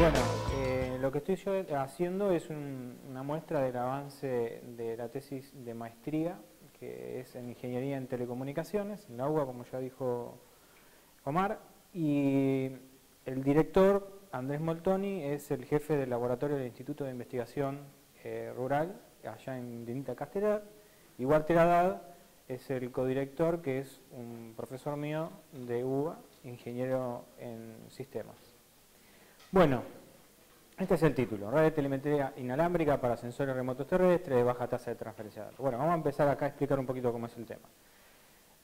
Bueno, lo que estoy yo haciendo es una muestra del avance de la tesis de maestría, que es en Ingeniería en Telecomunicaciones, en la UBA, como ya dijo Omar, y el director, Andrés Moltoni, es el jefe del laboratorio del Instituto de Investigación Rural, allá en Dinita Castelar, y Walter Haddad es el codirector, que es un profesor mío de UBA, ingeniero en sistemas. Bueno, este es el título, red de telemetría inalámbrica para sensores remotos terrestres de baja tasa de transferencia de datos. Bueno, vamos a empezar acá a explicar un poquito cómo es el tema.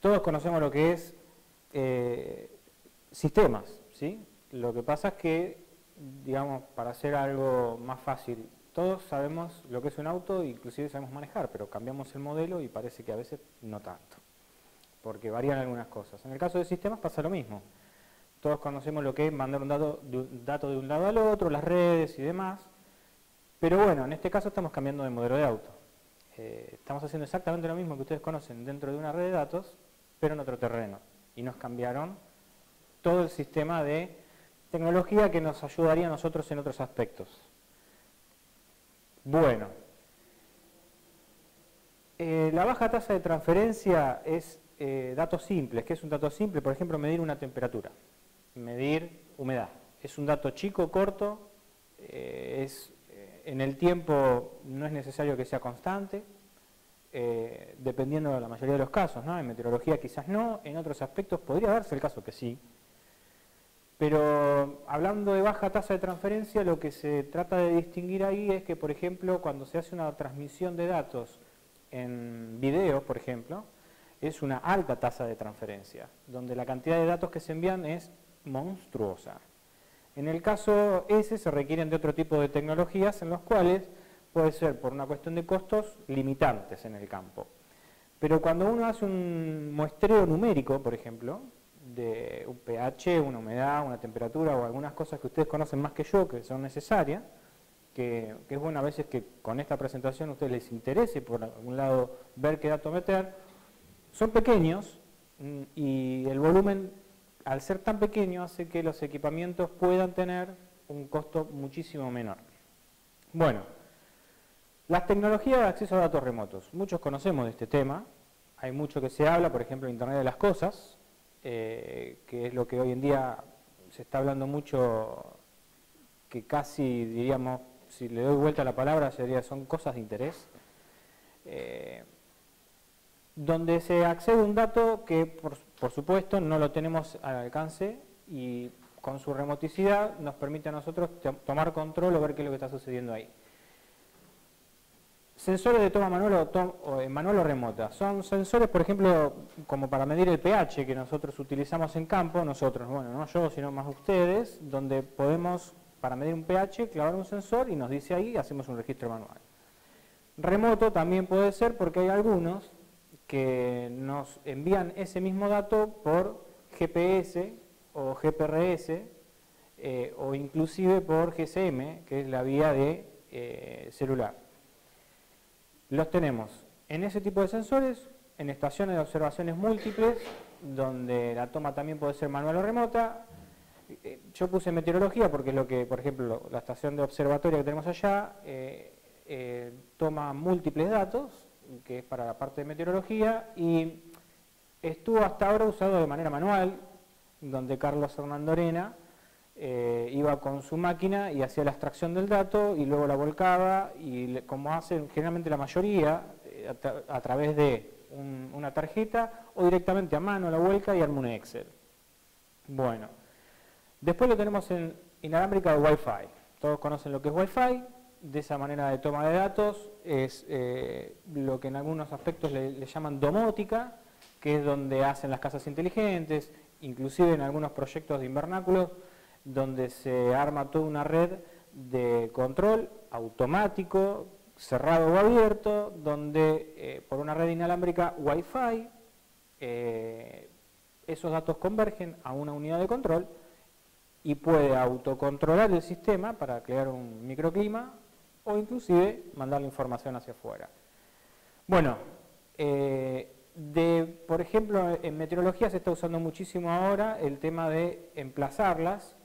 Todos conocemos lo que es sistemas, ¿sí? Lo que pasa es que, digamos, para hacer algo más fácil, todos sabemos lo que es un auto, inclusive sabemos manejar, pero cambiamos el modelo y parece que a veces no tanto, porque varían algunas cosas. En el caso de sistemas pasa lo mismo. Todos conocemos lo que es mandar un dato de un lado al otro, las redes y demás, pero bueno, en este caso estamos cambiando de modelo de auto. Estamos haciendo exactamente lo mismo que ustedes conocen dentro de una red de datos, pero en otro terreno. Y nos cambiaron todo el sistema de tecnología que nos ayudaría a nosotros en otros aspectos. Bueno, la baja tasa de transferencia es datos simples. ¿Qué es un dato simple? Por ejemplo, medir una temperatura. Medir humedad. Es un dato chico, corto, en el tiempo no es necesario que sea constante, dependiendo de la mayoría de los casos, ¿no? En meteorología quizás no, en otros aspectos podría darse el caso que sí. Pero hablando de baja tasa de transferencia, lo que se trata de distinguir ahí es que, por ejemplo, cuando se hace una transmisión de datos en video, por ejemplo, es una alta tasa de transferencia, donde la cantidad de datos que se envían es monstruosa. En el caso ese se requieren de otro tipo de tecnologías en los cuales puede ser por una cuestión de costos limitantes en el campo. Pero cuando uno hace un muestreo numérico, por ejemplo, de un pH, una humedad, una temperatura o algunas cosas que ustedes conocen más que yo que son necesarias, que es bueno a veces que con esta presentación a ustedes les interese por algún lado ver qué dato meter, son pequeños y el volumen, al ser tan pequeño, hace que los equipamientos puedan tener un costo muchísimo menor. Bueno, las tecnologías de acceso a datos remotos. Muchos conocemos de este tema, hay mucho que se habla, por ejemplo, Internet de las Cosas, que es lo que hoy en día se está hablando mucho, que casi, diríamos, si le doy vuelta a la palabra, son cosas de interés. Donde se accede a un dato que, por supuesto, no lo tenemos al alcance y con su remoticidad nos permite a nosotros tomar control o ver qué es lo que está sucediendo ahí. Sensores de toma manual o remota. Son sensores, por ejemplo, como para medir el pH que nosotros utilizamos en campo, bueno, no yo, sino más ustedes, donde podemos, para medir un pH, clavar un sensor y nos dice ahí y hacemos un registro manual. Remoto también puede ser porque hay algunos que nos envían ese mismo dato por GPS o GPRS o inclusive por GSM, que es la vía de celular. Los tenemos en ese tipo de sensores, en estaciones de observaciones múltiples, donde la toma también puede ser manual o remota. Yo puse meteorología porque es lo que, por ejemplo, la estación de observatorio que tenemos allá toma múltiples datos, que es para la parte de meteorología, y estuvo hasta ahora usado de manera manual, donde Carlos Hernando Arena iba con su máquina y hacía la extracción del dato y luego la volcaba, y como hacen generalmente la mayoría, a través de una tarjeta o directamente a mano la vuelca y arma un Excel. Bueno, después lo tenemos en inalámbrica de Wi-Fi. Todos conocen lo que es Wi-Fi. De esa manera de toma de datos es lo que en algunos aspectos le llaman domótica, que es donde hacen las casas inteligentes, inclusive en algunos proyectos de invernáculos, donde se arma toda una red de control automático, cerrado o abierto, donde por una red inalámbrica Wi-Fi esos datos convergen a una unidad de control y puede autocontrolar el sistema para crear un microclima o inclusive mandar la información hacia afuera. Bueno, por ejemplo, en meteorología se está usando muchísimo ahora el tema de emplazarlas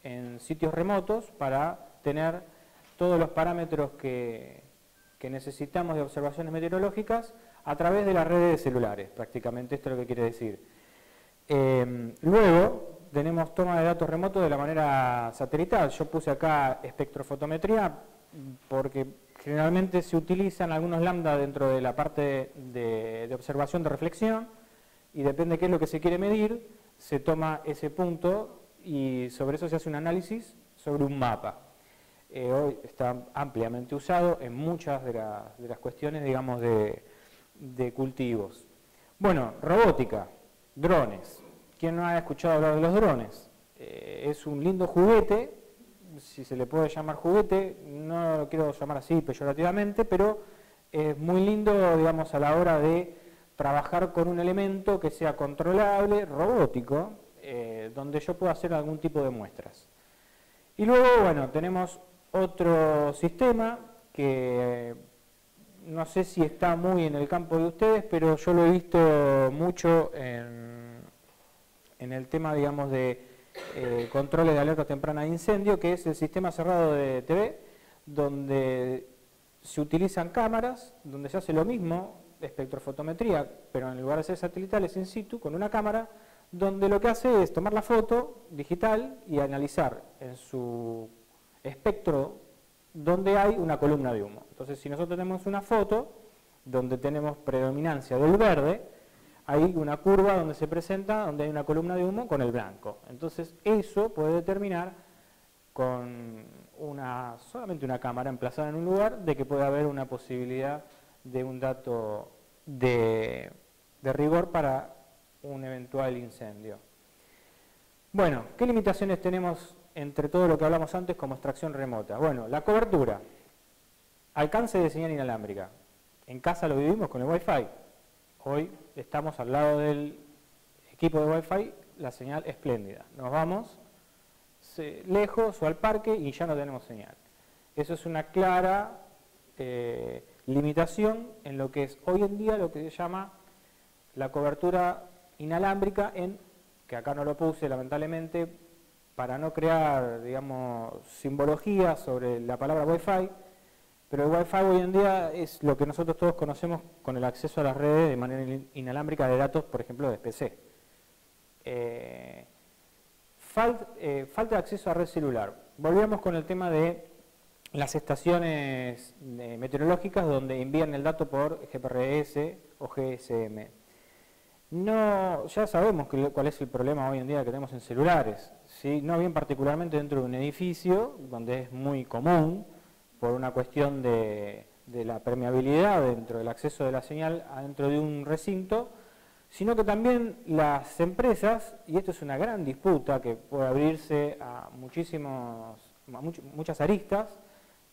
en sitios remotos para tener todos los parámetros que necesitamos de observaciones meteorológicas a través de las redes de celulares, prácticamente esto es lo que quiere decir. Luego tenemos toma de datos remotos de la manera satelital. Yo puse acá espectrofotometría porque generalmente se utilizan algunos lambda dentro de la parte de observación de reflexión y depende de qué es lo que se quiere medir, se toma ese punto y sobre eso se hace un análisis sobre un mapa. Hoy está ampliamente usado en muchas de las cuestiones, digamos, de cultivos. Bueno, robótica, drones. ¿Quién no ha escuchado hablar de los drones? Es un lindo juguete, si se le puede llamar juguete, no lo quiero llamar así peyorativamente, pero es muy lindo, digamos, a la hora de trabajar con un elemento que sea controlable, robótico, donde yo pueda hacer algún tipo de muestras. Y luego, bueno, tenemos otro sistema que no sé si está muy en el campo de ustedes, pero yo lo he visto mucho en el tema, digamos, de controles de alerta temprana de incendio, que es el sistema cerrado de TV, donde se utilizan cámaras, donde se hace lo mismo, espectrofotometría, pero en lugar de ser satelitales in situ, con una cámara, donde lo que hace es tomar la foto digital y analizar en su espectro donde hay una columna de humo. Entonces, si nosotros tenemos una foto donde tenemos predominancia del verde, hay una curva donde se presenta, donde hay una columna de humo con el blanco. Entonces, eso puede determinar con solamente una cámara emplazada en un lugar de que puede haber una posibilidad de un dato de rigor para un eventual incendio. Bueno, ¿qué limitaciones tenemos entre todo lo que hablamos antes como extracción remota? Bueno, la cobertura, alcance de señal inalámbrica. En casa lo vivimos con el Wi-Fi. Hoy estamos al lado del equipo de Wi-Fi, la señal espléndida. Nos vamos lejos o al parque y ya no tenemos señal. Eso es una clara limitación en lo que es hoy en día lo que se llama la cobertura inalámbrica, que acá no lo puse lamentablemente para no crear, digamos, simbología sobre la palabra Wi-Fi, pero el Wi-Fi hoy en día es lo que nosotros todos conocemos con el acceso a las redes de manera inalámbrica de datos, por ejemplo, de PC. Falta de acceso a red celular. Volvemos con el tema de las estaciones meteorológicas donde envían el dato por GPRS o GSM. No, ya sabemos cuál es el problema hoy en día que tenemos en celulares, ¿sí? No bien particularmente dentro de un edificio, donde es muy común, por una cuestión de la permeabilidad dentro del acceso de la señal adentro de un recinto, sino que también las empresas, y esto es una gran disputa que puede abrirse a muchas aristas,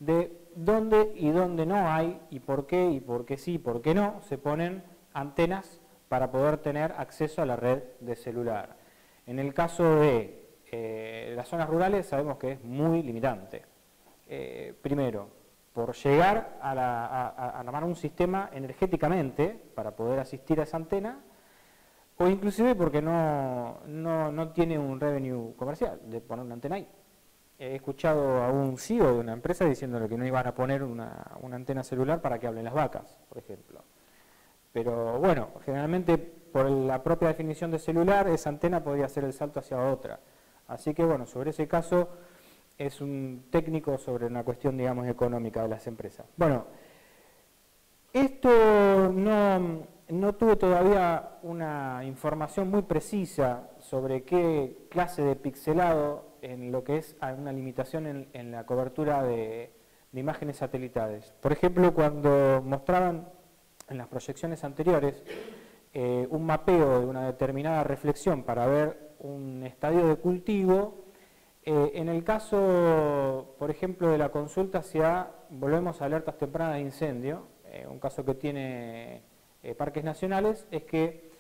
de dónde y dónde no hay, y por qué sí, y por qué no, se ponen antenas para poder tener acceso a la red de celular. En el caso de las zonas rurales sabemos que es muy limitante. Primero, por llegar a armar un sistema energéticamente para poder asistir a esa antena, o inclusive porque no tiene un revenue comercial de poner una antena ahí. He escuchado a un CEO de una empresa diciéndole que no iban a poner una antena celular para que hablen las vacas, por ejemplo. Pero bueno, generalmente por la propia definición de celular, esa antena podría hacer el salto hacia otra. Así que bueno, sobre ese caso es un técnico sobre una cuestión, digamos, económica de las empresas. Bueno, esto no tuve todavía una información muy precisa sobre qué clase de pixelado en lo que es una limitación en la cobertura de imágenes satelitales. Por ejemplo, cuando mostraban en las proyecciones anteriores un mapeo de una determinada reflexión para ver un estadio de cultivo, en el caso, por ejemplo, de la consulta volvemos a alertas tempranas de incendio, un caso que tiene parques nacionales, es que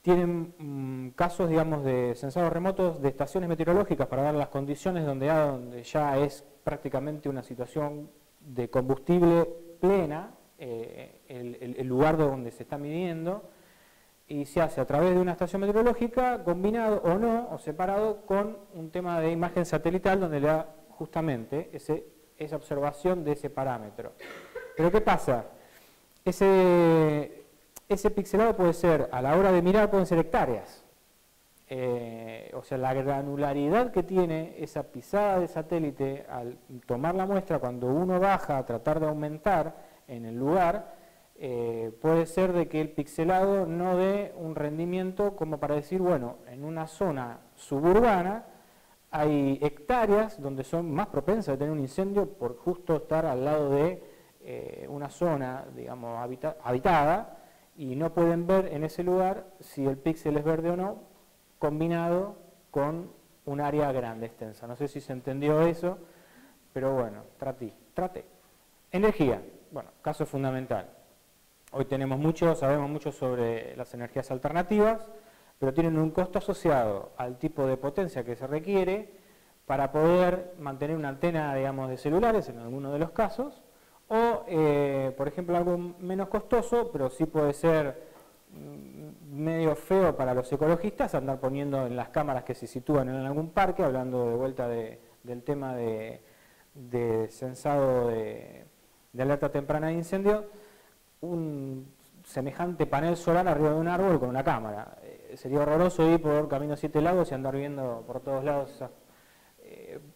tienen casos, digamos, de censados remotos de estaciones meteorológicas para ver las condiciones donde ya es prácticamente una situación de combustible plena, el lugar donde se está midiendo, y se hace a través de una estación meteorológica, combinado o no, o separado con un tema de imagen satelital donde le da justamente esa observación de ese parámetro. Pero ¿qué pasa? Ese pixelado puede ser, a la hora de mirar, pueden ser hectáreas. O sea, la granularidad que tiene esa pisada de satélite al tomar la muestra, cuando uno baja a tratar de aumentar en el lugar, puede ser de que el pixelado no dé un rendimiento como para decir, bueno, en una zona suburbana hay hectáreas donde son más propensas a tener un incendio por justo estar al lado de una zona, digamos, habitada, y no pueden ver en ese lugar si el píxel es verde o no, combinado con un área grande, extensa. No sé si se entendió eso, pero bueno, traté. Energía, bueno, caso fundamental. Hoy sabemos mucho sobre las energías alternativas, pero tienen un costo asociado al tipo de potencia que se requiere para poder mantener una antena, digamos, de celulares, en algunos de los casos, o, por ejemplo, algo menos costoso, pero sí puede ser medio feo para los ecologistas, andar poniendo en las cámaras que se sitúan en algún parque, hablando de vuelta del tema de censado de alerta temprana de incendio, un semejante panel solar arriba de un árbol con una cámara. Sería horroroso ir por Camino 7 Lagos y andar viendo por todos lados.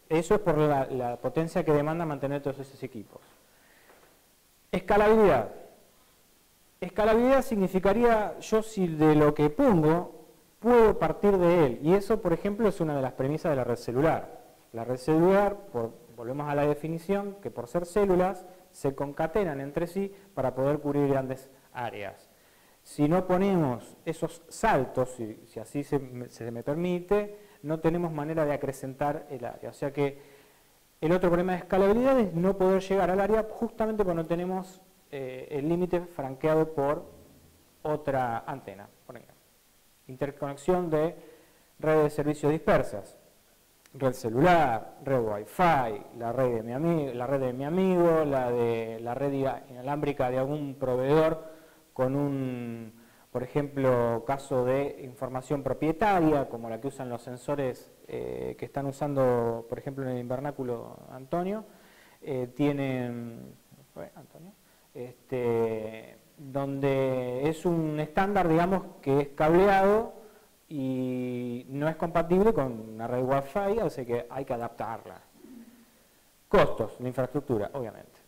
Eso es por la potencia que demanda mantener todos esos equipos. Escalabilidad. Escalabilidad significaría, yo si de lo que pongo, puedo partir de él. Y eso, por ejemplo, es una de las premisas de la red celular. La red celular, volvemos a la definición, que por ser células, se concatenan entre sí para poder cubrir grandes áreas. Si no ponemos esos saltos, si así se me permite, no tenemos manera de acrecentar el área. O sea que el otro problema de escalabilidad es no poder llegar al área justamente cuando tenemos el límite franqueado por otra antena. Por ejemplo, interconexión de redes de servicios dispersas. Red celular, red Wi-Fi, la red de mi amigo, la red inalámbrica de algún proveedor con un, por ejemplo, caso de información propietaria, como la que usan los sensores que están usando, por ejemplo, en el invernáculo Antonio, donde es un estándar, digamos, que es cableado y no es compatible con una red Wi-Fi, así que hay que adaptarla. Costos, la infraestructura, obviamente.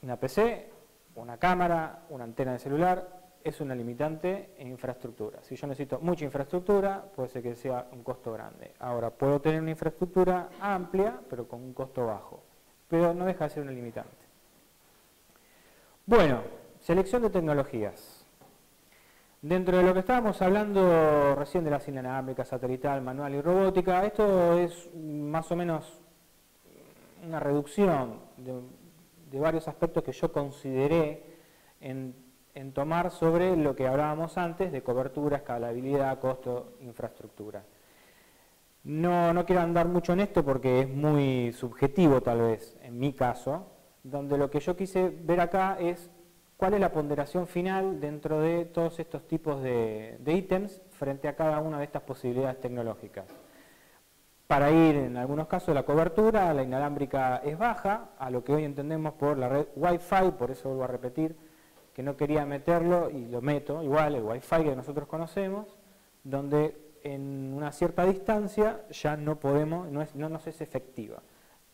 Una PC, una cámara, una antena de celular, es una limitante en infraestructura. Si yo necesito mucha infraestructura, puede ser que sea un costo grande. Ahora, puedo tener una infraestructura amplia, pero con un costo bajo. Pero no deja de ser una limitante. Bueno, selección de tecnologías. Dentro de lo que estábamos hablando recién de la inalámbrica, satelital, manual y robótica, esto es más o menos una reducción de varios aspectos que yo consideré en tomar sobre lo que hablábamos antes de cobertura, escalabilidad, costo, infraestructura. No quiero andar mucho en esto porque es muy subjetivo tal vez, en mi caso, donde lo que yo quise ver acá es cuál es la ponderación final dentro de todos estos tipos de ítems frente a cada una de estas posibilidades tecnológicas. Para ir, en algunos casos, la cobertura, la inalámbrica es baja, a lo que hoy entendemos por la red Wi-Fi, por eso vuelvo a repetir que no quería meterlo y lo meto, igual el Wi-Fi que nosotros conocemos, donde en una cierta distancia ya no podemos, no nos es efectiva.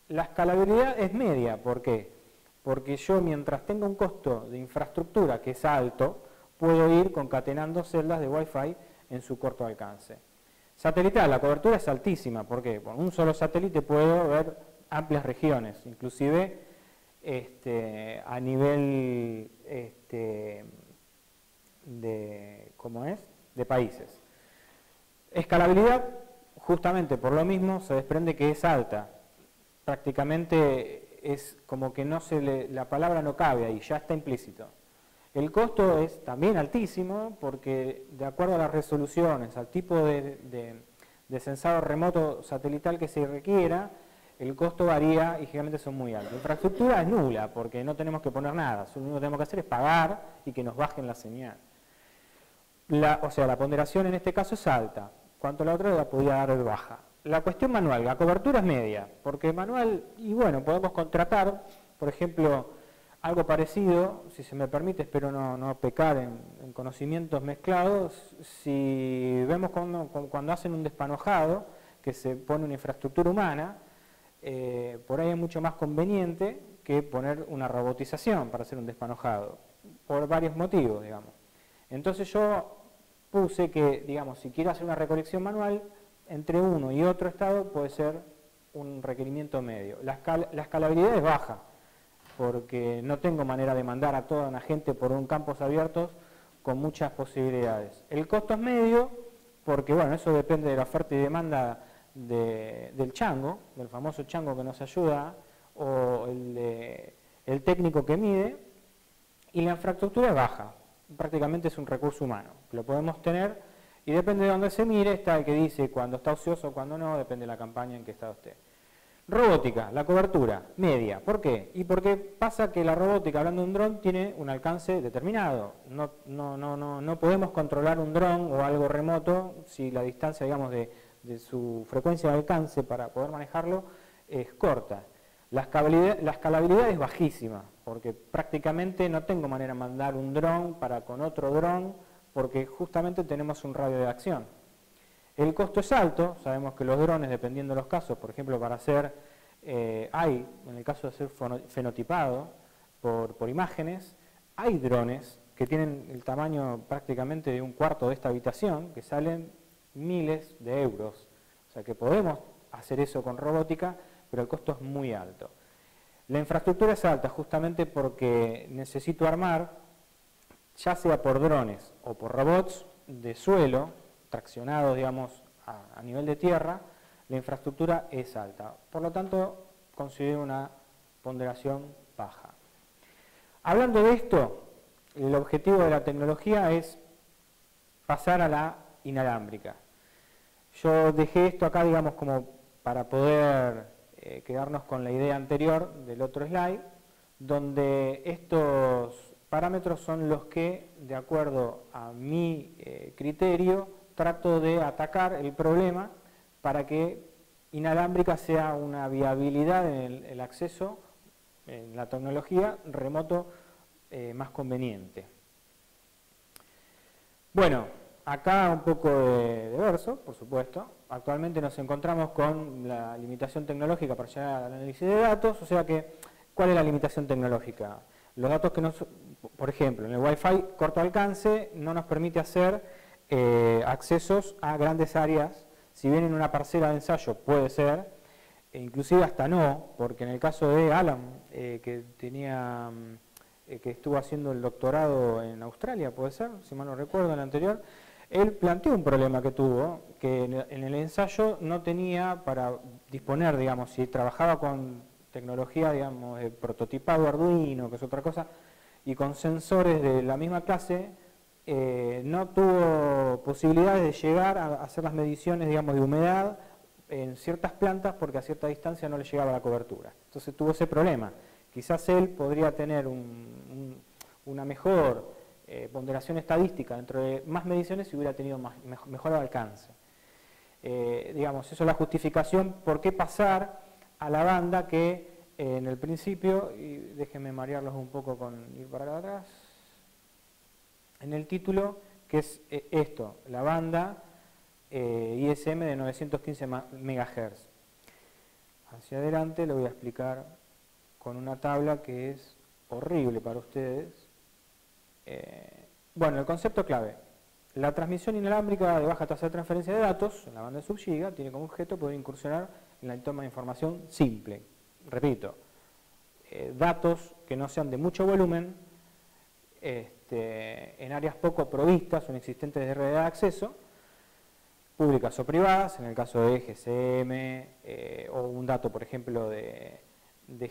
La escalabilidad es media, ¿por qué? Porque yo, mientras tenga un costo de infraestructura que es alto, puedo ir concatenando celdas de Wi-Fi en su corto alcance. Satelital, la cobertura es altísima, ¿por qué? Con un solo satélite puedo ver amplias regiones, inclusive a nivel de países. Escalabilidad, justamente por lo mismo, se desprende que es alta. Prácticamente es como que la palabra no cabe ahí, ya está implícito. El costo es también altísimo porque de acuerdo a las resoluciones, al tipo de sensado remoto satelital que se requiera, el costo varía y generalmente son muy altos. La infraestructura es nula porque no tenemos que poner nada, lo único que tenemos que hacer es pagar y que nos bajen la señal. O sea, la ponderación en este caso es alta, cuanto la otra la podía dar baja. La cuestión manual, la cobertura es media, porque manual, y bueno, podemos contratar, por ejemplo, algo parecido, si se me permite, espero no pecar en conocimientos mezclados, si vemos cuando hacen un despanojado, que se pone una infraestructura humana, por ahí es mucho más conveniente que poner una robotización para hacer un despanojado, por varios motivos, digamos. Entonces yo puse que, digamos, si quiero hacer una recolección manual, entre uno y otro estado puede ser un requerimiento medio. La escalabilidad es baja, porque no tengo manera de mandar a toda una gente por un campos abiertos con muchas posibilidades. El costo es medio, porque bueno, eso depende de la oferta y demanda del chango, del famoso chango que nos ayuda, o el técnico que mide, y la infraestructura es baja, prácticamente es un recurso humano, lo podemos tener, y depende de dónde se mire, está el que dice cuando está ocioso, cuando no, depende de la campaña en que está usted. Robótica, la cobertura, media. ¿Por qué? Y porque pasa que la robótica, hablando de un dron, tiene un alcance determinado. No podemos controlar un dron o algo remoto si la distancia, digamos, de su frecuencia de alcance para poder manejarlo es corta. La escalabilidad es bajísima, porque prácticamente no tengo manera de mandar un dron para con otro dron, porque justamente tenemos un radio de acción. El costo es alto, sabemos que los drones, dependiendo de los casos, por ejemplo, para hacer, en el caso de hacer fenotipado por imágenes, hay drones que tienen el tamaño prácticamente de un cuarto de esta habitación, que salen miles de euros. O sea que podemos hacer eso con robótica, pero el costo es muy alto. La infraestructura es alta justamente porque necesito armar, ya sea por drones o por robots de suelo, traccionados, digamos, a nivel de tierra, la infraestructura es alta. Por lo tanto, considero una ponderación baja. Hablando de esto, el objetivo de la tecnología es pasar a la inalámbrica. Yo dejé esto acá, digamos, como para poder quedarnos con la idea anterior del otro slide, donde estos parámetros son los que, de acuerdo a mi criterio, trato de atacar el problema para que inalámbrica sea una viabilidad en el acceso en la tecnología remoto más conveniente. Bueno, acá un poco de verso, por supuesto. Actualmente nos encontramos con la limitación tecnológica para llegar al análisis de datos, o sea que, ¿cuál es la limitación tecnológica? Los datos que por ejemplo, en el Wi-Fi corto alcance no nos permite hacer accesos a grandes áreas, si bien en una parcela de ensayo puede ser, e inclusive hasta no, porque en el caso de Alan, que estuvo haciendo el doctorado en Australia, puede ser, si mal no recuerdo, en el anterior, él planteó un problema que tuvo, que en el ensayo no tenía para disponer, digamos, si trabajaba con tecnología, digamos, de prototipado Arduino, que es otra cosa, y con sensores de la misma clase, no tuvo posibilidades de llegar a hacer las mediciones, digamos, de humedad en ciertas plantas porque a cierta distancia no le llegaba la cobertura. Entonces tuvo ese problema. Quizás él podría tener una mejor ponderación estadística dentro de más mediciones si hubiera tenido mejor alcance. Digamos, eso es la justificación por qué pasar a la banda que en el principio, y déjenme marearlos un poco con ir para acá atrás, en el título, que es esto, la banda ISM de 915 MHz. Hacia adelante lo voy a explicar con una tabla que es horrible para ustedes. Bueno, el concepto clave. La transmisión inalámbrica de baja tasa de transferencia de datos, en la banda de subgiga, tiene como objeto poder incursionar en la toma de información simple. Repito, datos que no sean de mucho volumen, en áreas poco provistas o inexistentes de red de acceso, públicas o privadas, en el caso de GSM, o un dato, por ejemplo, de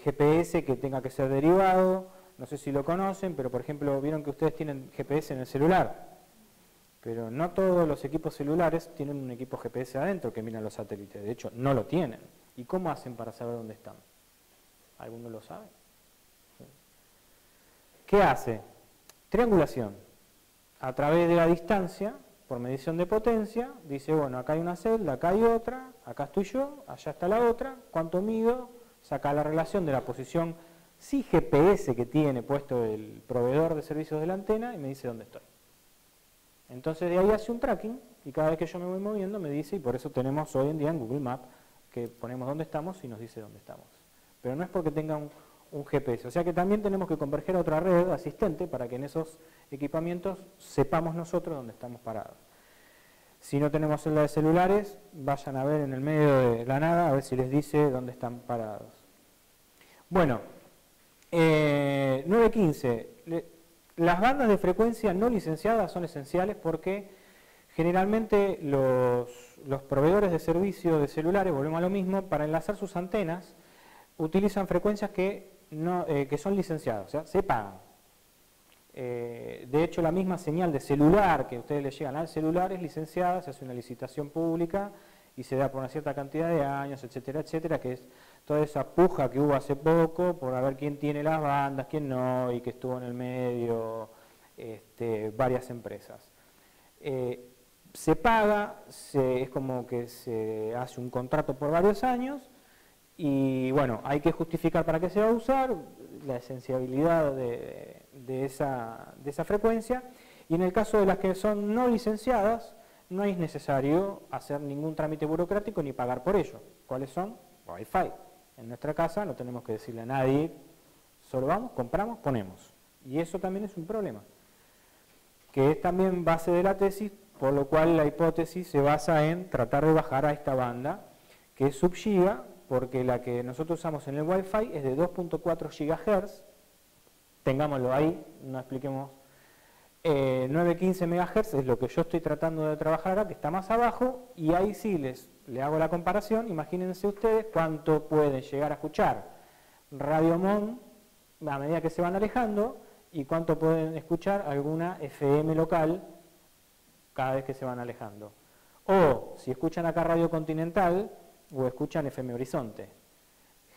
GPS que tenga que ser derivado. No sé si lo conocen, pero por ejemplo, vieron que ustedes tienen GPS en el celular, pero no todos los equipos celulares tienen un equipo GPS adentro que mira los satélites, de hecho no lo tienen. ¿Y cómo hacen para saber dónde están? ¿Alguno lo sabe? ¿Qué hace? Triangulación. a través de la distancia, por medición de potencia, dice, bueno, acá hay una celda, acá hay otra, acá estoy yo, allá está la otra, ¿cuánto mido? Saca la relación de la posición sí GPS que tiene puesto el proveedor de servicios de la antena y me dice dónde estoy. Entonces de ahí hace un tracking y cada vez que yo me voy moviendo me dice, y por eso tenemos hoy en día en Google Maps que ponemos dónde estamos y nos dice dónde estamos. Pero no es porque tenga un GPS, o sea que también tenemos que converger a otra red asistente para que en esos equipamientos sepamos nosotros dónde estamos parados. Si no tenemos celda de celulares, vayan a ver en el medio de la nada a ver si les dice dónde están parados. Bueno, 9.15. Las bandas de frecuencia no licenciadas son esenciales porque generalmente los proveedores de servicio de celulares, volvemos a lo mismo, para enlazar sus antenas utilizan frecuencias que son licenciadas, o sea, se pagan. De hecho, la misma señal de celular que ustedes le llegan al celular es licenciada, se hace una licitación pública y se da por una cierta cantidad de años, etcétera, etcétera, que es toda esa puja que hubo hace poco por a ver quién tiene las bandas, quién no, y que estuvo en el medio varias empresas. Se paga, es como que se hace un contrato por varios años y bueno, hay que justificar para qué se va a usar, la esenciabilidad de esa frecuencia, y en el caso de las que son no licenciadas, no es necesario hacer ningún trámite burocrático ni pagar por ello. ¿Cuáles son? Wi-Fi. En nuestra casa no tenemos que decirle a nadie, solo vamos, compramos, ponemos. Y eso también es un problema, que es también base de la tesis, por lo cual la hipótesis se basa en tratar de bajar a esta banda, que es sub-giga, porque la que nosotros usamos en el Wi-Fi es de 2.4 GHz, tengámoslo ahí, no expliquemos. 915 MHz es lo que yo estoy tratando de trabajar acá, que está más abajo, y ahí sí le hago la comparación. Imagínense ustedes cuánto pueden llegar a escuchar Radio Mon a medida que se van alejando, y cuánto pueden escuchar alguna FM local cada vez que se van alejando. O si escuchan acá Radio Continental, o escuchan FM Horizonte.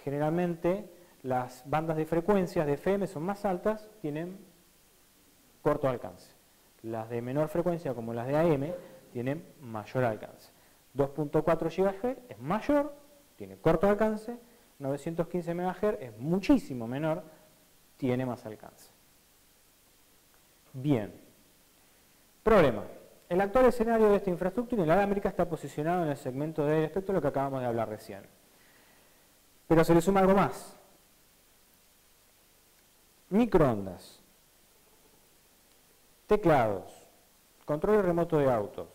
Generalmente las bandas de frecuencias de FM son más altas, tienen corto alcance. Las de menor frecuencia, como las de AM, tienen mayor alcance. 2.4 GHz es mayor, tiene corto alcance. 915 MHz es muchísimo menor, tiene más alcance. Bien. Problema. El actual escenario de esta infraestructura inalámbrica está posicionado en el segmento del espectro, lo que acabamos de hablar recién. Pero se le suma algo más. Microondas, teclados, control remoto de autos,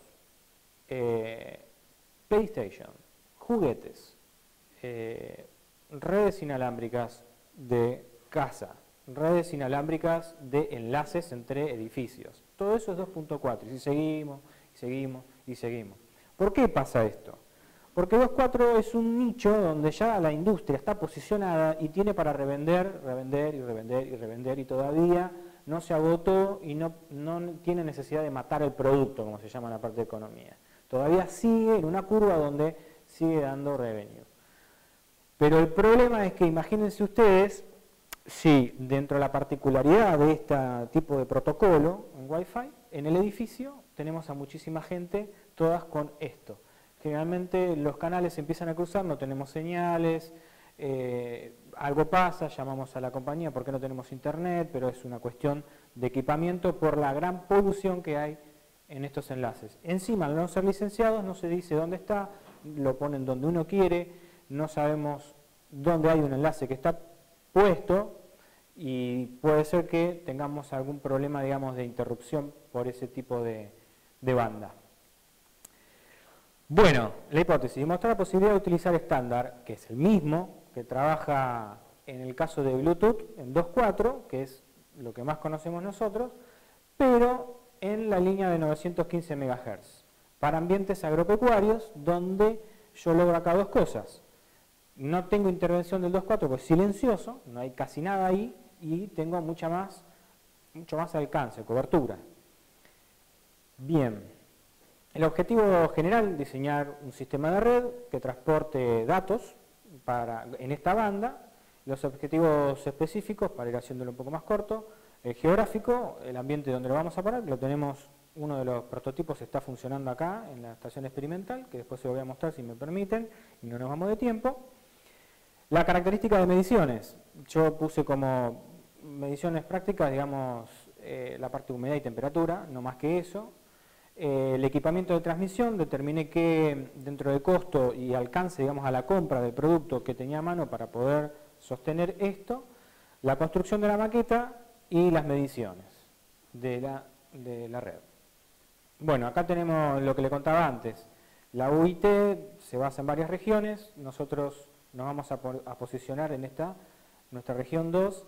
PlayStation, juguetes, redes inalámbricas de casa, redes inalámbricas de enlaces entre edificios. Todo eso es 2.4 y seguimos, y seguimos, y seguimos. ¿Por qué pasa esto? Porque 2.4 es un nicho donde ya la industria está posicionada y tiene para revender, revender y revender y revender, y todavía no se agotó y no tiene necesidad de matar el producto, como se llama en la parte de economía. Todavía sigue en una curva donde sigue dando revenue. Pero el problema es que imagínense ustedes, si dentro de la particularidad de este tipo de protocolo en Wi-Fi, en el edificio tenemos a muchísima gente, todas con esto. Generalmente los canales se empiezan a cruzar, no tenemos señales, algo pasa, llamamos a la compañía porque no tenemos internet, pero es una cuestión de equipamiento por la gran polución que hay en estos enlaces. Encima, al no ser licenciados, no se dice dónde está, lo ponen donde uno quiere, no sabemos dónde hay un enlace que está puesto y puede ser que tengamos algún problema, digamos, de interrupción por ese tipo de banda. Bueno, la hipótesis, demostrar la posibilidad de utilizar estándar, que es el mismo, que trabaja en el caso de Bluetooth en 2.4, que es lo que más conocemos nosotros, pero en la línea de 915 MHz, para ambientes agropecuarios, donde yo logro acá dos cosas. No tengo intervención del 2.4 porque es silencioso, no hay casi nada ahí, y tengo mucho más alcance, cobertura. Bien. El objetivo general, diseñar un sistema de red que transporte datos en esta banda. Los objetivos específicos, para ir haciéndolo un poco más corto, geográfico, el ambiente donde lo vamos a poner, lo tenemos, uno de los prototipos está funcionando acá en la estación experimental, que después se lo voy a mostrar si me permiten, y no nos vamos de tiempo. La característica de mediciones, yo puse como mediciones prácticas, digamos, la parte de humedad y temperatura, no más que eso. El equipamiento de transmisión, determiné que dentro de costo y alcance, digamos, a la compra del producto que tenía a mano para poder sostener esto, la construcción de la maqueta y las mediciones de la red. Bueno, acá tenemos lo que le contaba antes. La UIT se basa en varias regiones, nosotros nos vamos a posicionar en nuestra región 2,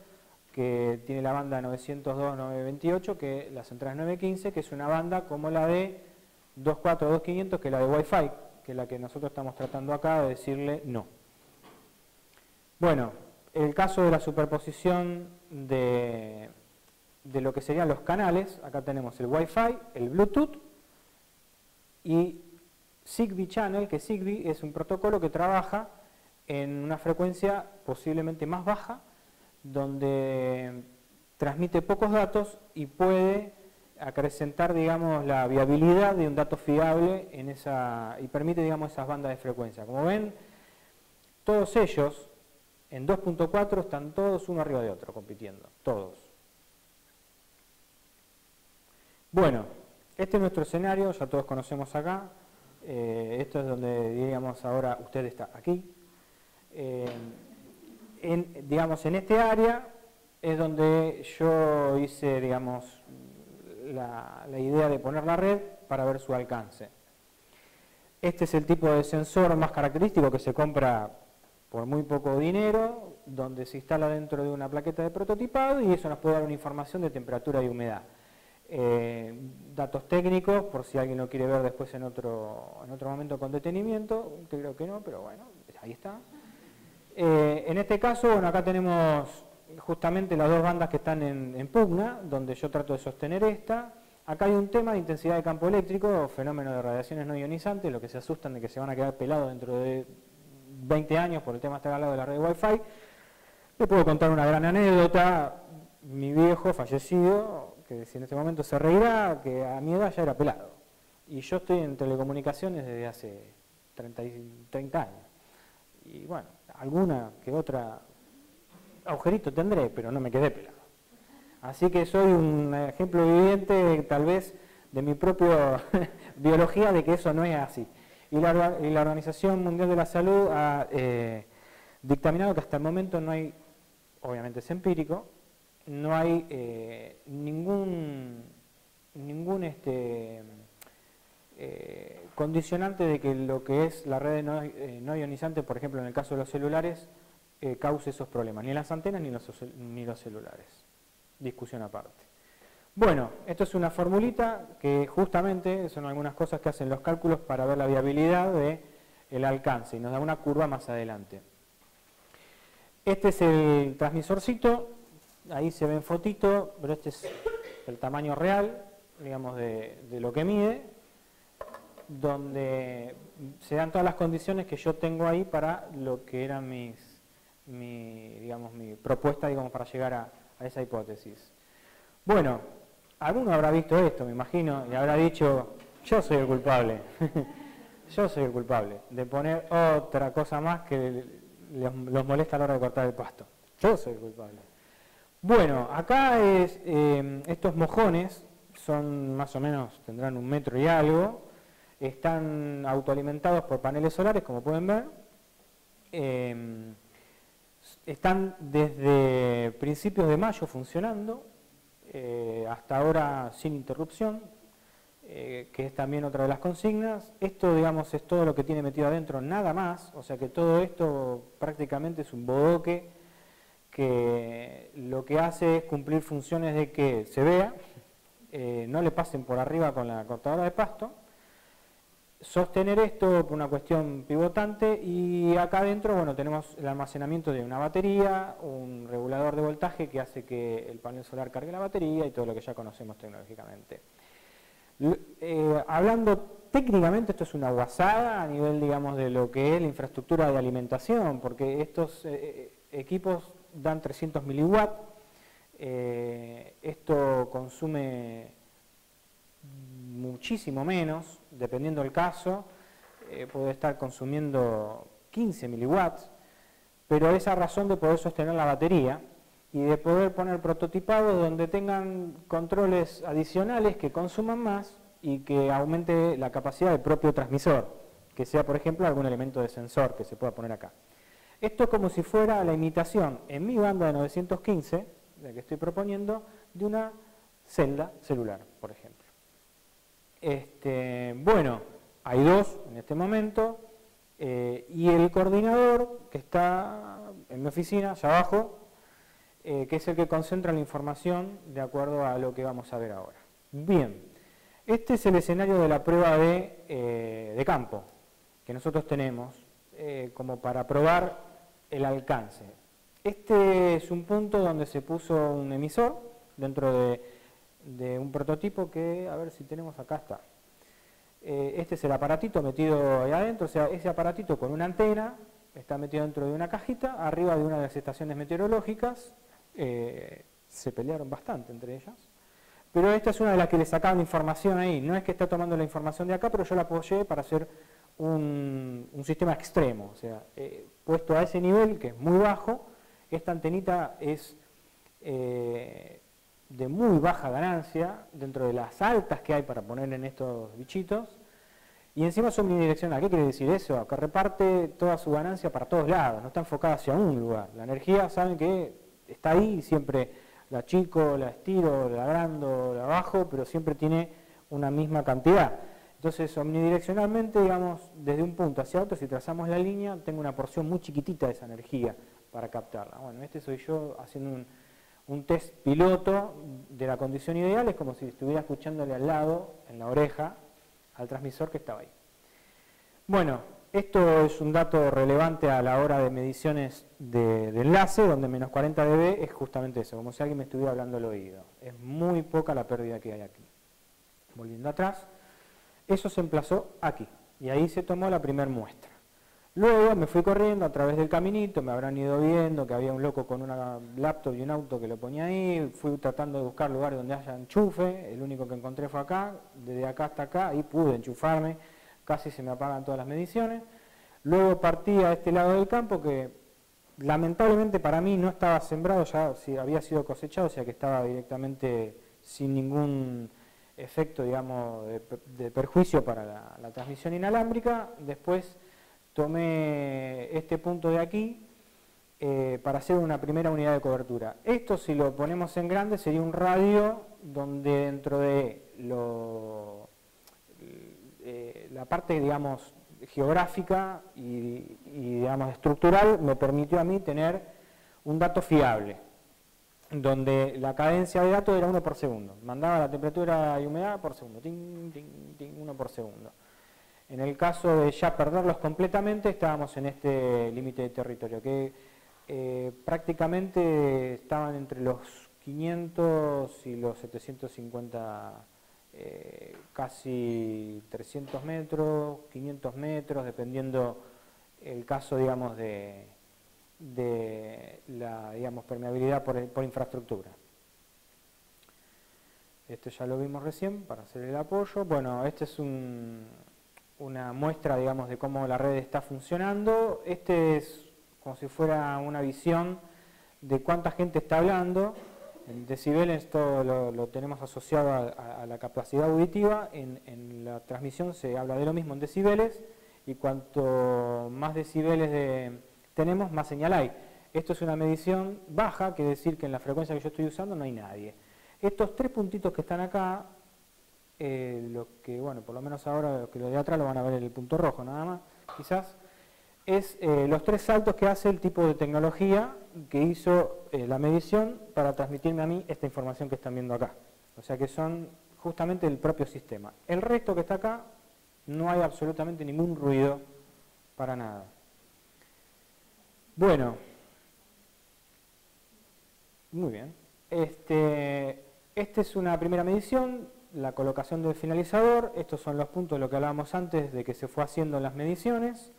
que tiene la banda 902.928, que la central es 915, que es una banda como la de 242.500, que es la de Wi-Fi, que es la que nosotros estamos tratando acá de decirle no. Bueno, el caso de la superposición de lo que serían los canales, acá tenemos el Wi-Fi, el Bluetooth y Zigbee Channel, que Zigbee es un protocolo que trabaja en una frecuencia posiblemente más baja, donde transmite pocos datos y puede acrecentar, digamos, la viabilidad de un dato fiable en y permite, digamos, esas bandas de frecuencia. Como ven, todos ellos en 2.4 están todos uno arriba de otro compitiendo, todos. Bueno, este es nuestro escenario, ya todos conocemos acá. Esto es donde, digamos, ahora usted está aquí. Digamos, en este área es donde yo hice, digamos, la idea de poner la red para ver su alcance. Este es el tipo de sensor más característico que se compra por muy poco dinero, donde se instala dentro de una plaqueta de prototipado y eso nos puede dar una información de temperatura y humedad. Datos técnicos, por si alguien lo quiere ver después en otro momento con detenimiento, creo que no, pero bueno, ahí está. En este caso, bueno, acá tenemos justamente las dos bandas que están en pugna, donde yo trato de sostener esta. Acá hay un tema de intensidad de campo eléctrico, fenómeno de radiaciones no ionizantes, lo que se asustan de que se van a quedar pelados dentro de 20 años por el tema de estar al lado de la red Wi-Fi. Le puedo contar una gran anécdota. Mi viejo fallecido, que si en este momento se reirá, que a mi edad ya era pelado. Y yo estoy en telecomunicaciones desde hace 30 años. Y bueno, alguna que otra agujerito tendré, pero no me quedé pelado. Así que soy un ejemplo viviente, tal vez, de mi propia biología, de que eso no es así. Y la Organización Mundial de la Salud ha dictaminado que hasta el momento no hay, obviamente es empírico, no hay ningún condicionante de que lo que es la red no ionizante, por ejemplo en el caso de los celulares, cause esos problemas, ni las antenas ni los celulares. Discusión aparte. Bueno, esto es una formulita que justamente son algunas cosas que hacen los cálculos para ver la viabilidad del alcance y nos da una curva más adelante. Este es el transmisorcito, ahí se ve en fotito, pero este es el tamaño real, digamos, de lo que mide, donde se dan todas las condiciones que yo tengo ahí para lo que era mi propuesta, digamos, para llegar a esa hipótesis. Bueno, alguno habrá visto esto, me imagino, y habrá dicho, yo soy el culpable, yo soy el culpable de poner otra cosa más que los molesta a la hora de cortar el pasto. Yo soy el culpable. Bueno, acá estos mojones son más o menos, tendrán 1 metro y algo, están autoalimentados por paneles solares, como pueden ver. Están desde principios de mayo funcionando, hasta ahora sin interrupción, que es también otra de las consignas. Esto, digamos, es todo lo que tiene metido adentro, nada más, o sea que todo esto prácticamente es un bodoque que lo que hace es cumplir funciones de que se vea, no le pasen por arriba con la cortadora de pasto, sostener esto por una cuestión pivotante y acá adentro, bueno, tenemos el almacenamiento de una batería, un regulador de voltaje que hace que el panel solar cargue la batería y todo lo que ya conocemos tecnológicamente. Hablando técnicamente, esto es una guasada a nivel, digamos, de lo que es la infraestructura de alimentación, porque estos equipos dan 300 miliwatts, Esto consume muchísimo menos, dependiendo del caso, puede estar consumiendo 15 miliwatts, pero esa razón de poder sostener la batería y de poder poner prototipados donde tengan controles adicionales que consuman más y que aumente la capacidad del propio transmisor, que sea, por ejemplo, algún elemento de sensor que se pueda poner acá. Esto es como si fuera la imitación en mi banda de 915, la que estoy proponiendo, de una celda celular, por ejemplo. Bueno, hay dos en este momento, y el coordinador que está en mi oficina, allá abajo, que es el que concentra la información de acuerdo a lo que vamos a ver ahora. Bien, este es el escenario de la prueba de campo que nosotros tenemos como para probar el alcance. Este es un punto donde se puso un emisor dentro de un prototipo que, a ver si tenemos, acá está. Este es el aparatito metido ahí adentro, o sea, ese aparatito con una antena está metido dentro de una cajita, arriba de una de las estaciones meteorológicas. Se pelearon bastante entre ellas, pero esta es una de las que le sacaban información ahí. No es que está tomando la información de acá, pero yo la apoyé para hacer un sistema extremo, o sea, puesto a ese nivel que es muy bajo. Esta antenita es de muy baja ganancia dentro de las altas que hay para poner en estos bichitos, y encima son unidireccional. ¿Qué quiere decir eso? Que reparte toda su ganancia para todos lados, no está enfocada hacia un lugar. La energía, saben que está ahí, siempre la achico, la estiro, la agrando, la bajo, pero siempre tiene una misma cantidad. Entonces, omnidireccionalmente, digamos, desde un punto hacia otro, si trazamos la línea, tengo una porción muy chiquitita de esa energía para captarla. Bueno, este soy yo haciendo un test piloto de la condición ideal, es como si estuviera escuchándole al lado, en la oreja, al transmisor que estaba ahí. Bueno, esto es un dato relevante a la hora de mediciones de enlace, donde menos 40 dB es justamente eso, como si alguien me estuviera hablando al oído. Es muy poca la pérdida que hay aquí. Volviendo atrás, eso se emplazó aquí, y ahí se tomó la primera muestra. Luego me fui corriendo a través del caminito, me habrán ido viendo que había un loco con una laptop y un auto que lo ponía ahí, fui tratando de buscar lugares donde haya enchufe, el único que encontré fue acá, desde acá hasta acá, ahí pude enchufarme, casi se me apagan todas las mediciones. Luego partí a este lado del campo que lamentablemente para mí no estaba sembrado, ya había sido cosechado, o sea que estaba directamente sin ningún efecto, digamos, de perjuicio para la transmisión inalámbrica. Después tomé este punto de aquí para hacer una primera unidad de cobertura. Esto, si lo ponemos en grande, sería un radio donde dentro de la parte, digamos, geográfica y digamos, estructural, me permitió a mí tener un dato fiable, donde la cadencia de datos era 1 por segundo. Mandaba la temperatura y humedad por segundo, ting, ting, ting, 1 por segundo. En el caso de ya perderlos completamente, estábamos en este límite de territorio, que prácticamente estaban entre los 500 y los 750, casi 300 metros, 500 metros, dependiendo el caso, digamos, de la, digamos, permeabilidad por infraestructura. Esto ya lo vimos recién para hacer el apoyo. Bueno, este es una muestra, digamos, de cómo la red está funcionando. Este es como si fuera una visión de cuánta gente está hablando. En decibeles todo lo tenemos asociado a la capacidad auditiva. En la transmisión se habla de lo mismo en decibeles, y cuanto más decibeles tenemos, más señal hay. Esto es una medición baja, quiere decir que en la frecuencia que yo estoy usando no hay nadie. Estos tres puntitos que están acá, lo que, bueno, por lo menos ahora los que lo de atrás lo van a ver en el punto rojo nada más, quizás, es los tres saltos que hace el tipo de tecnología que hizo la medición para transmitirme a mí esta información que están viendo acá. O sea que son justamente el propio sistema. El resto que está acá, no hay absolutamente ningún ruido para nada. Bueno, muy bien. Esta es una primera medición, la colocación del finalizador. Estos son los puntos de lo que hablábamos antes de que se fue haciendo las mediciones,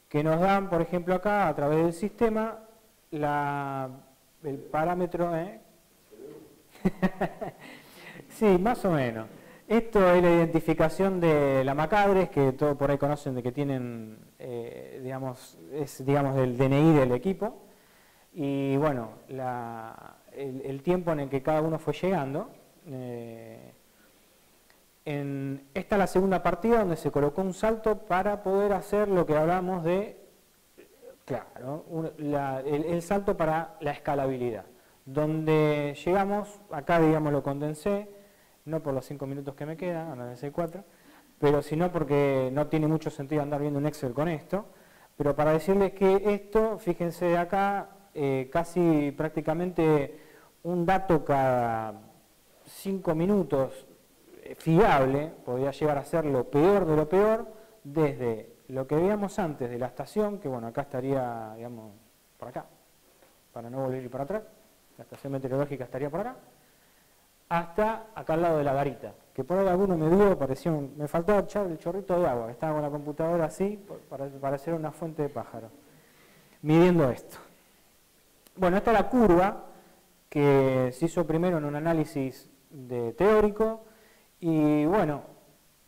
que nos dan, por ejemplo, acá, a través del sistema, el parámetro Sí, más o menos. Esto es la identificación de la Macabres, que todos por ahí conocen de que tienen, digamos, es digamos el DNI del equipo. Y bueno, el tiempo en el que cada uno fue llegando. Esta es la segunda partida donde se colocó un salto para poder hacer lo que hablamos de, claro, el salto para la escalabilidad. Donde llegamos, acá digamos lo condensé, no por los 5 minutos que me quedan, ahora de 6-4, pero sino porque no tiene mucho sentido andar viendo un Excel con esto, pero para decirles que esto, fíjense de acá, casi prácticamente un dato cada 5 minutos fiable, podría llegar a ser lo peor de lo peor, desde lo que veíamos antes de la estación, que bueno, acá estaría, digamos, por acá, para no volver a ir para atrás, la estación meteorológica estaría por acá, hasta acá al lado de la garita, que por ahí alguno me vio, me faltaba echar el chorrito de agua, que estaba con la computadora así, para hacer una fuente de pájaro, midiendo esto. Bueno, esta es la curva que se hizo primero en un análisis teórico, y bueno,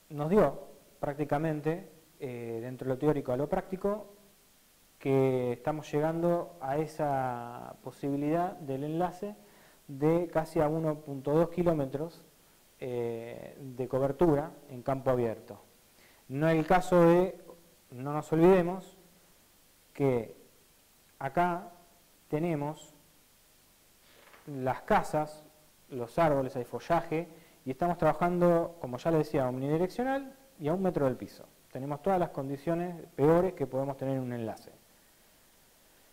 nos dio prácticamente, dentro de lo teórico a lo práctico, que estamos llegando a esa posibilidad del enlace de casi a 1.2 kilómetros de cobertura en campo abierto. No es el caso de, no nos olvidemos, que acá tenemos las casas, los árboles, hay follaje, y estamos trabajando, como ya les decía, omnidireccional y a 1 metro del piso. Tenemos todas las condiciones peores que podemos tener en un enlace.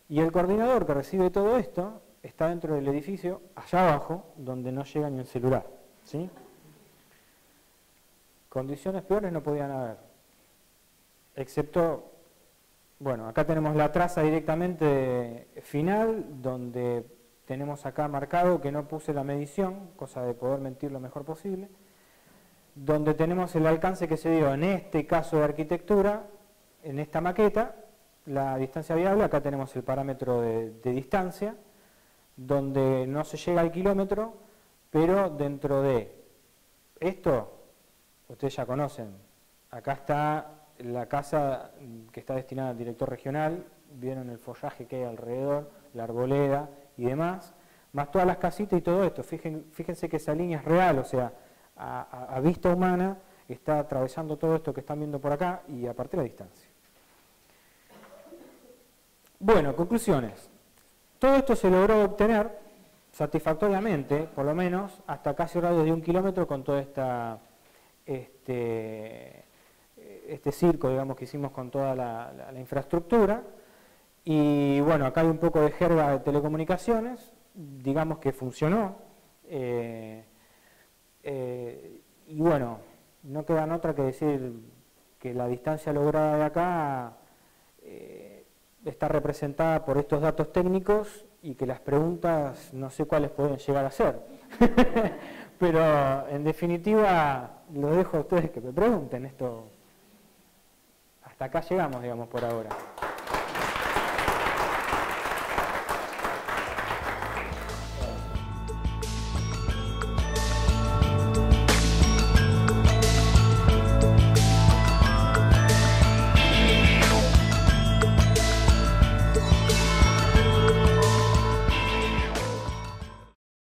Y el coordinador que recibe todo esto está dentro del edificio, allá abajo, donde no llega ni el celular, ¿sí? Condiciones peores no podían haber, excepto, bueno, acá tenemos la traza directamente final, donde tenemos acá marcado que no puse la medición, cosa de poder mentir lo mejor posible, donde tenemos el alcance que se dio en este caso de arquitectura, en esta maqueta, la distancia viable, acá tenemos el parámetro de distancia, donde no se llega al kilómetro, pero dentro de esto, ustedes ya conocen, acá está la casa que está destinada al director regional, vieron el follaje que hay alrededor, la arboleda y demás, más todas las casitas y todo esto. Fíjense que esa línea es real, o sea, a vista humana está atravesando todo esto que están viendo por acá y a partir de la distancia. Bueno, conclusiones. Todo esto se logró obtener satisfactoriamente, por lo menos, hasta casi radios de 1 kilómetro con todo este circo, digamos, que hicimos con toda la infraestructura. Y bueno, acá hay un poco de jerga de telecomunicaciones, digamos que funcionó. Y bueno, no queda otra que decir que la distancia lograda de acá está representada por estos datos técnicos y que las preguntas no sé cuáles pueden llegar a ser. Pero en definitiva, lo dejo a ustedes que me pregunten esto. Hasta acá llegamos, digamos, por ahora.